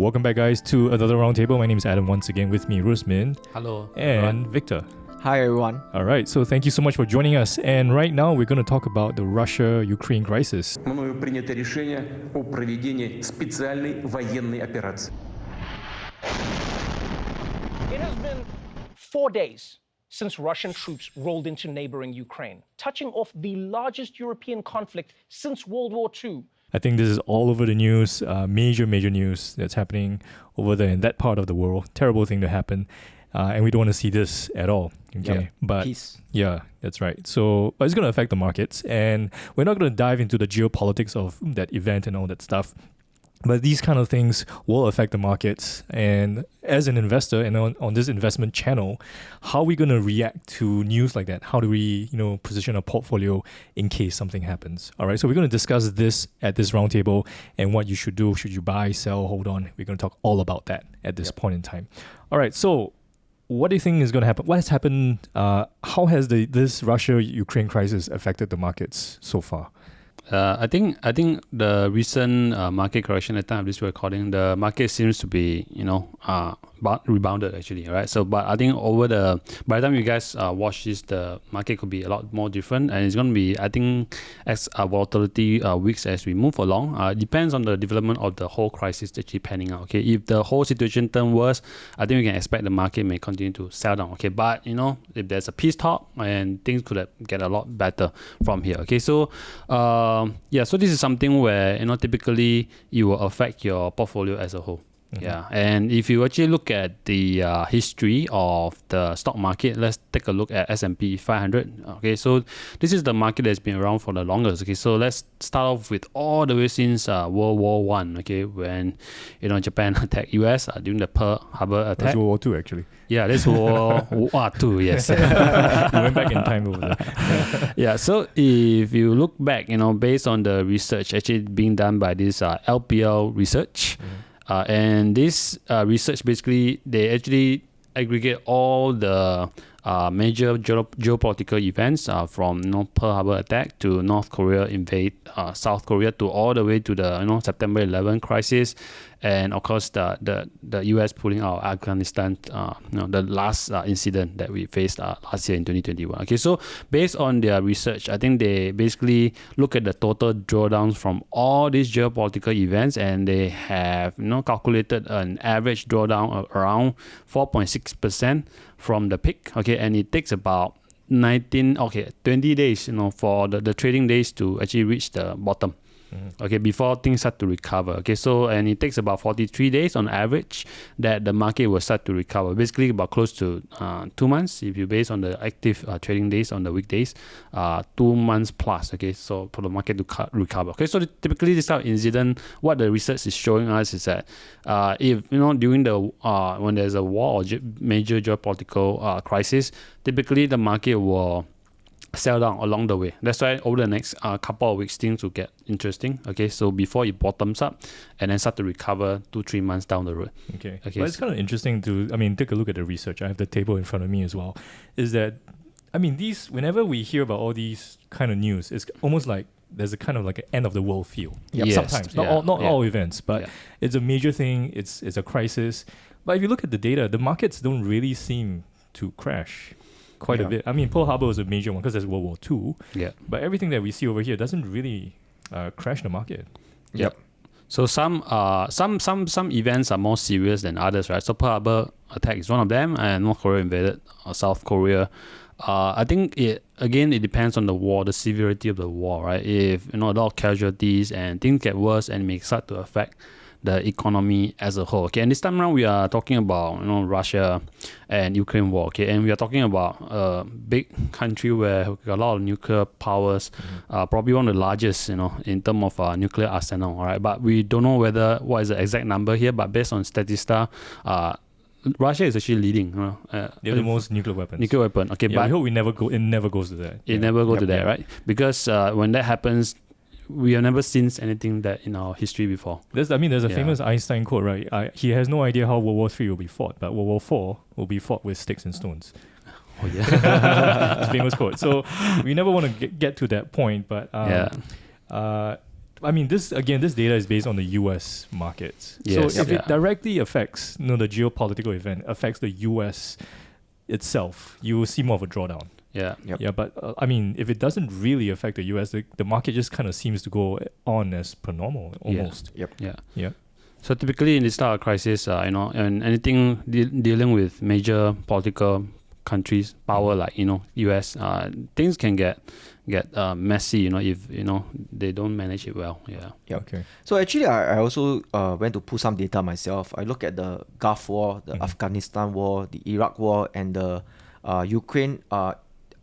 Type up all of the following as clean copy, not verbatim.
Welcome back, guys, to another roundtable. My name is Adam. Once again, with me, Rusmin. Hello. And everyone. Victor. Hi, everyone. All right, so thank you so much for joining us. And right now, we're going to talk about the Russia-Ukraine crisis. Мною принято решение о проведении специальной военной операции. It has been 4 days since Russian troops rolled into neighboring Ukraine, touching off the largest European conflict since World War II. I think this is all over the news, major news that's happening over there in that part of the world. Terrible thing to happen. And we don't want to see this at all. Okay, Yep. but Peace. yeah, that's right. So it's going to affect the markets, and we're not going to dive into the geopolitics of that event and all that stuff. But these kind of things will affect the markets. And as an investor and on this investment channel, how are we going to react to news like that? How do we, position a portfolio in case something happens? All right. So we're going to discuss this at this roundtable and what you should do. Should you buy, sell, hold on? We're going to talk all about that at this point in time. All right. So what do you think is going to happen? What has happened? How has this Russia-Ukraine crisis affected the markets so far? I think the recent market correction at the time of this recording, the market seems to be rebounded actually, right? So, but I think by the time you guys watch this, the market could be a lot more different, and it's going to be, I think, as volatility weeks as we move along. It depends on the development of the whole crisis actually panning out. Okay, if the whole situation turns worse, I think we can expect the market may continue to sell down. Okay, but if there's a peace talk, and things could get a lot better from here. Okay, so so this is something where typically it will affect your portfolio as a whole. Mm-hmm. Yeah, and if you actually look at the history of the stock market, let's take a look at S&P 500. Okay, so this is the market that's been around for the longest. Okay, so let's start off with all the way since World War One. Okay, when Japan attacked US during the Pearl Harbor attack. That's World War II actually. Yeah, that's World War II. Yes, we went back in time over there. Yeah, so if you look back, based on the research actually being done by this LPL research. Mm-hmm. And this research, basically, they actually aggregate all the major geopolitical events from Pearl Harbor attack to North Korea invade South Korea to all the way to the September 11 crisis, and of course the US pulling out of Afghanistan, the last incident that we faced last year in 2021. Okay, so based on their research, I think they basically look at the total drawdowns from all these geopolitical events, and they have calculated an average drawdown of around 4.6% from the peak. Okay, and it takes about 20 days for the trading days to actually reach the bottom. Mm-hmm. Okay, before things start to recover. Okay, so and it takes about 43 days on average that the market will start to recover. Basically, about close to 2 months if you base on the active trading days on the weekdays, 2 months plus. Okay, so for the market to recover. Okay, so typically this type of incident, what the research is showing us is that if during the when there's a war or major geopolitical crisis, typically the market will sell down along the way. That's why over the next couple of weeks things will get interesting. Okay, so before it bottoms up and then start to recover 2-3 months down the road. Okay. But it's kind of interesting to take a look at the research. I have the table in front of me as well. Is that whenever we hear about all these kind of news, it's almost like there's a kind of like an end of the world feel. Yep. Yes. Sometimes, not all events, but it's a major thing. It's a crisis. But if you look at the data, the markets don't really seem to crash quite a bit. Pearl Harbor was a major one because there's World War II. Yeah. But everything that we see over here doesn't really crash the market. Yep. So some events are more serious than others, right? So Pearl Harbor attack is one of them, and North Korea invaded South Korea. I think it depends on the war, the severity of the war, right? If a lot of casualties and things get worse and may start to affect the economy as a whole. Okay, and this time around we are talking about Russia and Ukraine war. Okay, and we are talking about a big country where we got a lot of nuclear powers, probably one of the largest, in terms of nuclear arsenal. All right, but we don't know what is the exact number here. But based on Statista, Russia is actually leading. They have the most nuclear weapons. Nuclear weapon. Okay, but but I hope it never goes to that. It never goes to that, right? Because when that happens, we have never seen anything that in our history before. There's a famous Einstein quote, right? He has no idea how World War III will be fought, but World War IV will be fought with sticks and stones. Oh yeah, it's a famous quote. So we never want to get to that point, but I mean, this data is based on the U.S. markets. Yes. So if it directly affects, the geopolitical event affects the U.S. itself, you will see more of a drawdown. Yeah. Yeah, but I mean, if it doesn't really affect the U.S., the market just kind of seems to go on as per normal, almost. Yeah. So typically in this type of crisis, and anything dealing with major political countries, power like U.S., things can get messy. If they don't manage it well. Yeah. Okay. So actually, I also went to pull some data myself. I look at the Gulf War, the Afghanistan War, the Iraq War, and the Ukraine.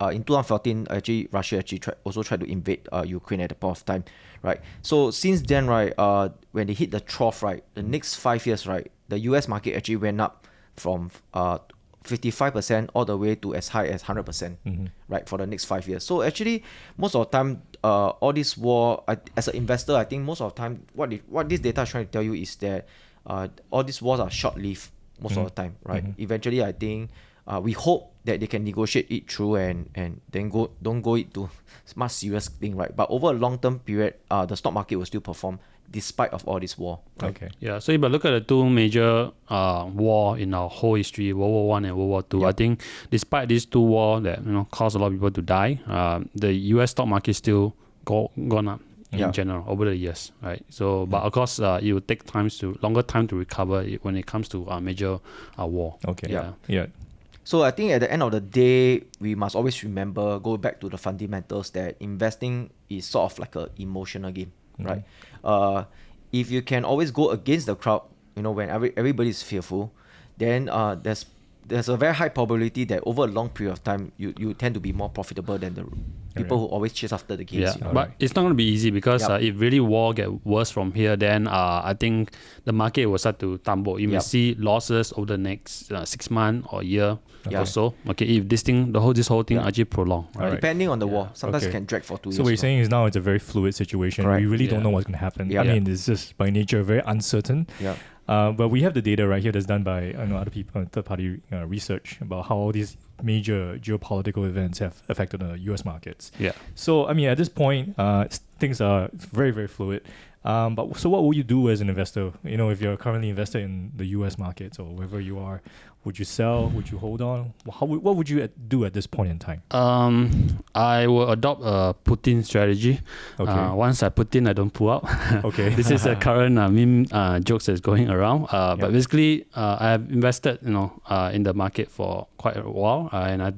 In 2014, actually, Russia also tried to invade Ukraine at the point of time, right? So since then, right, when they hit the trough, right, the next 5 years, right, the US market actually went up from 55% all the way to as high as 100%, right, for the next 5 years. So actually, most of the time, all this war, as an investor, I think most of the time, what this data is trying to tell you is that all these wars are short-lived most of the time, right? Eventually, I think we hope that they can negotiate it through and then don't go into much serious thing, right? But over a long-term period, the stock market will still perform despite of all this war. Right? Okay. Yeah. So if I look at the two major war in our whole history, World War I and World War II, I think despite these two wars that caused a lot of people to die, the U.S. stock market still gone up in general over the years, right? So, but of course, it will take longer time to recover when it comes to a major war. Okay. Yeah. So I think at the end of the day, we must always remember, go back to the fundamentals, that investing is sort of like an emotional game, right? If you can always go against the crowd, when everybody is fearful, then there's a very high probability that over a long period of time, you tend to be more profitable than the people who always chase after the gains. Yeah, but it's not going to be easy because if really war get worse from here, then I think the market will start to tumble. You may see losses over the next 6 months or a year or so. Okay, if this whole thing actually prolong. Right. Depending on the war, sometimes it can drag for 2 years. So what you're saying is now it's a very fluid situation. Correct. We really don't know what's going to happen. I mean, it's just by nature very uncertain. Yeah. But we have the data right here that's done by other people, third-party research about how all these major geopolitical events have affected the U.S. markets. Yeah. So, I mean, at this point, things are very, very fluid. So what would you do as an investor? If you're currently invested in the U.S. markets or wherever you are, would you sell? Would you hold on? What would you do at this point in time? I will adopt a put-in strategy. Okay. Once I put in, I don't pull out. Okay. This is a current meme jokes that's going around. But basically, I have invested, in the market for quite a while, and I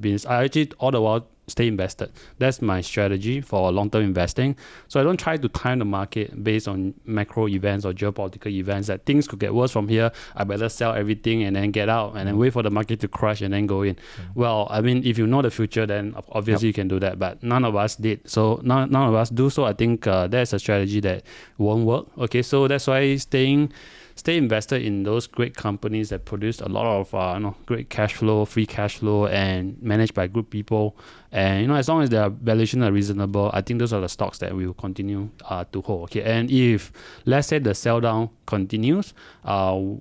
actually all the while stay invested. That's my strategy for long-term investing. So I don't try to time the market based on macro events or geopolitical events that things could get worse from here. I better sell everything and then get out and then wait for the market to crash and then go in. Well, I mean, if you know the future, then obviously you can do that. But none of us did. So none of us do. So I think that's a strategy that won't work. Okay, so that's why stay invested in those great companies that produce a lot of great cash flow, free cash flow, and managed by good people. And as long as their valuations are reasonable, I think those are the stocks that we will continue to hold. Okay, and if let's say the sell down continues,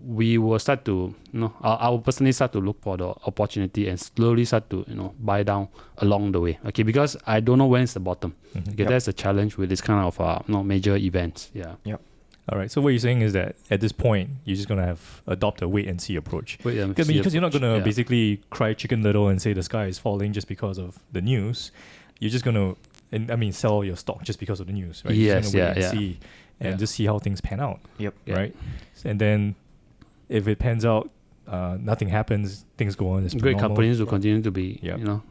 we will start to I will personally start to look for the opportunity and slowly start to buy down along the way. Okay, because I don't know when it's the bottom. Okay, that's a challenge with this kind of major events. Yeah. Yep. All right. So what you're saying is that at this point, you're just going to adopt a wait and see approach. Because you're not going to basically cry chicken little and say the sky is falling just because of the news. You're just going to, sell your stock just because of the news, right? Yes, you're just gonna wait and see just see how things pan out. Yep. Right. And then if it pans out, nothing happens, things go on as per great normal. Companies will continue to be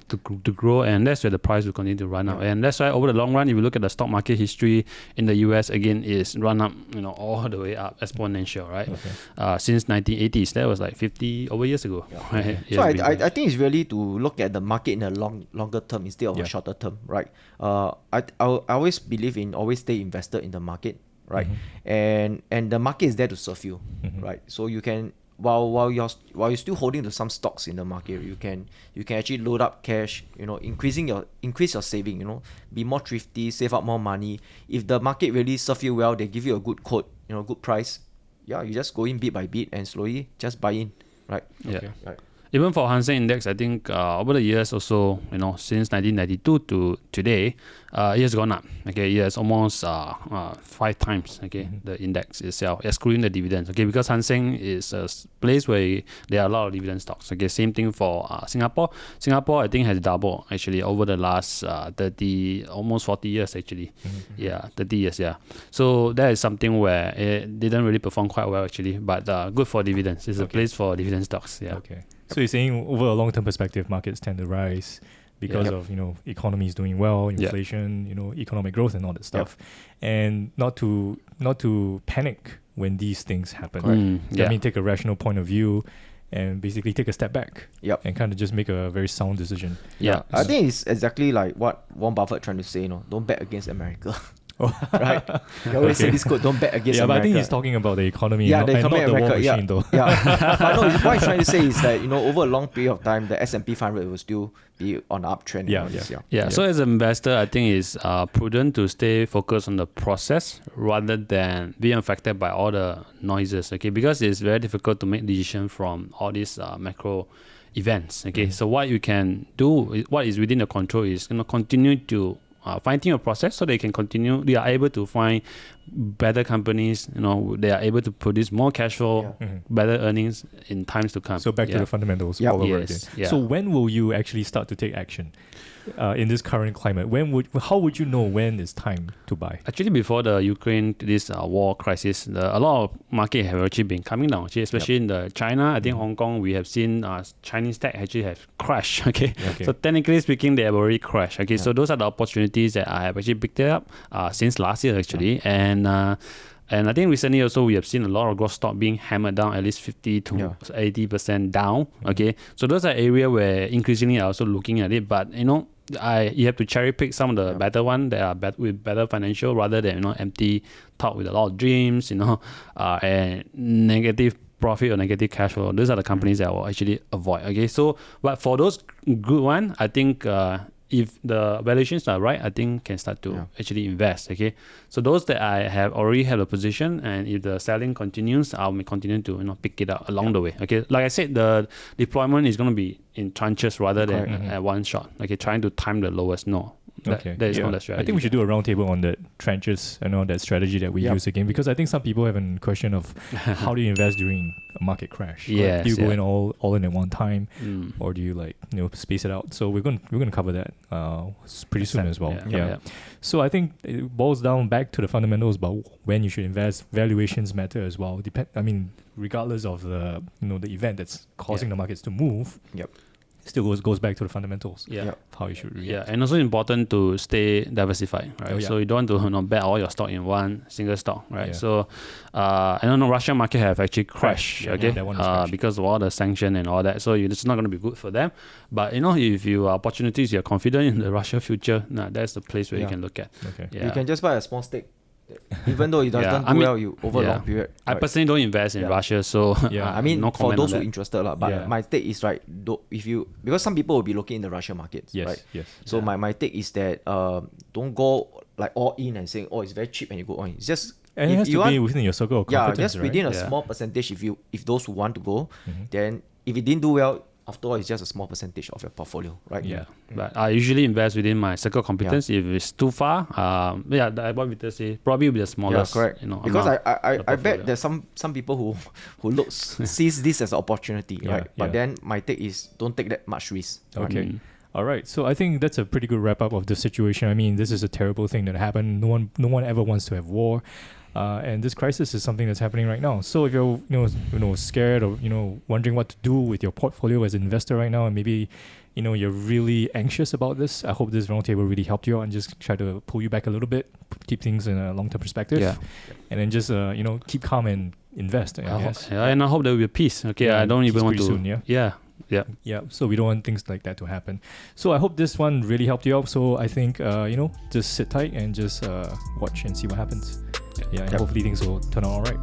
to grow, and that's where the price will continue to run up. And that's why over the long run, if you look at the stock market history in the US, again, is run up all the way up, exponential, right? Since 1980s, that was like 50 over years ago. Right? So I think it's really to look at the market in a longer term instead of a shorter term, right? I always believe in always stay invested in the market, right? And the market is there to serve you, right? So you can while you're still holding to some stocks in the market, you can actually load up cash, increase your saving, be more thrifty, save up more money. If the market really serve you well, they give you a good quote, good price, you just go in bit by bit and slowly just buy in, right? Yeah. Right. even for Hang Seng Index, I think over the years also, since 1992 to today, it has gone up. Okay, it has almost 5 times. Okay, the index itself, excluding the dividends. Okay, because Hang Seng is a place where there are a lot of dividend stocks. Okay, same thing for Singapore. Singapore, I think, has doubled actually over the last 30, almost 40 years actually. Yeah, 30 years. Yeah. So that is something where it didn't really perform quite well actually, but good for dividends. It's a place for dividend stocks. Yeah. Okay. So you're saying over a long-term perspective, markets tend to rise because of economy is doing well, inflation, economic growth and all that stuff, and not to panic when these things happen. I mean, take a rational point of view and basically take a step back and kind of just make a very sound decision. I think it's exactly like what Warren Buffett trying to say, don't bet against America. Right? You always say this quote, don't bet against America. But I think he's talking about the economy, not the war machine though. But no, what he's trying to say is that, over a long period of time, the S&P 500 will still be on the uptrend. So as an investor, I think it's prudent to stay focused on the process rather than being affected by all the noises, okay? Because it's very difficult to make decisions from all these macro events, okay? So what you can do, what is within the control is continue to finding a process so they are able to find better companies, they are able to produce more cash flow, better earnings in times to come. So back to the fundamentals all over again. So when will you actually start to take action in this current climate? How would you know when it's time to buy? Actually, before the Ukraine, this war crisis, a lot of market have actually been coming down, especially in the China. I think Hong Kong, we have seen Chinese tech actually have crashed. So technically speaking, they have already crashed. So those are the opportunities that I have actually picked up since last year actually. And I think recently also we have seen a lot of growth stock being hammered down at least 50 to 80% down. So those are areas where increasingly I'm also looking at it. But you have to cherry pick some of the better ones that are with better financial rather than empty talk with a lot of dreams, and negative profit or negative cash flow. Those are the companies that I will actually avoid. So but for those good ones, I think if the valuations are right, I think can start to actually invest. So those that I have already have a position, and if the selling continues, I will continue to pick it up along the way. Like I said, the deployment is going to be in tranches rather than at one shot. Trying to time the lowest. That is not the strategy. I think we should do a roundtable on the trenches and that strategy that we use again, because I think some people have a question of how do you invest during a market crash? Do you go in all in at one time, or do you space it out? So we're going to cover that pretty soon as well. So I think it boils down back to the fundamentals about when you should invest. Valuations matter as well. Regardless of the the event that's causing the markets to move. Still goes back to the fundamentals. Of how you should react. And also important to stay diversified, right? So you don't want to bet all your stock in one single stock, right? So I don't know, Russian market have actually crashed, because of all the sanction and all that. So it's not going to be good for them. But if you are opportunities, you're confident in the Russia future, that's the place where you can look at. You can just buy a small stake. Even though it doesn't do well, you over a long period. I personally don't invest in Russia, so no for those who are interested, but my take is because some people will be looking in the Russian markets, right? So my take is that don't go like all in and saying, it's very cheap and you go on. It's just and it has to be within your circle of competence, just within a small percentage. If those who want to go, then if it didn't do well, after all, it's just a small percentage of your portfolio, right? But I usually invest within my circle of competence. If it's too far, what Victor say, probably with the smallest. Correct. Because I bet there's some people who sees this as an opportunity, right? But then my take is don't take that much risk. All right, so I think that's a pretty good wrap up of the situation. I mean, this is a terrible thing that happened. No one ever wants to have war. And this crisis is something that's happening right now. So if you're scared or wondering what to do with your portfolio as an investor right now, and maybe you're really anxious about this, I hope this roundtable really helped you out and just try to pull you back a little bit, keep things in a long-term perspective, and then just keep calm and invest. And I hope there will be peace. I don't even want to. Soon, so we don't want things like that to happen. So I hope this one really helped you out. So I think just sit tight and just watch and see what happens. And hopefully things will turn out all right.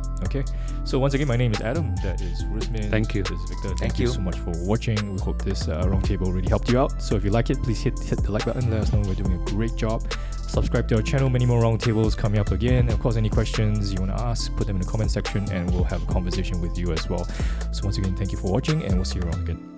So once again, my name is Adam. That is Rusmin. Thank you. This is Victor. Thank you so much for watching. We hope this roundtable really helped you out. So if you like it, please hit the like button. Let us know we're doing a great job. Subscribe to our channel. Many more roundtables coming up again. And of course, any questions you want to ask, put them in the comment section and we'll have a conversation with you as well. So once again, thank you for watching and we'll see you around again.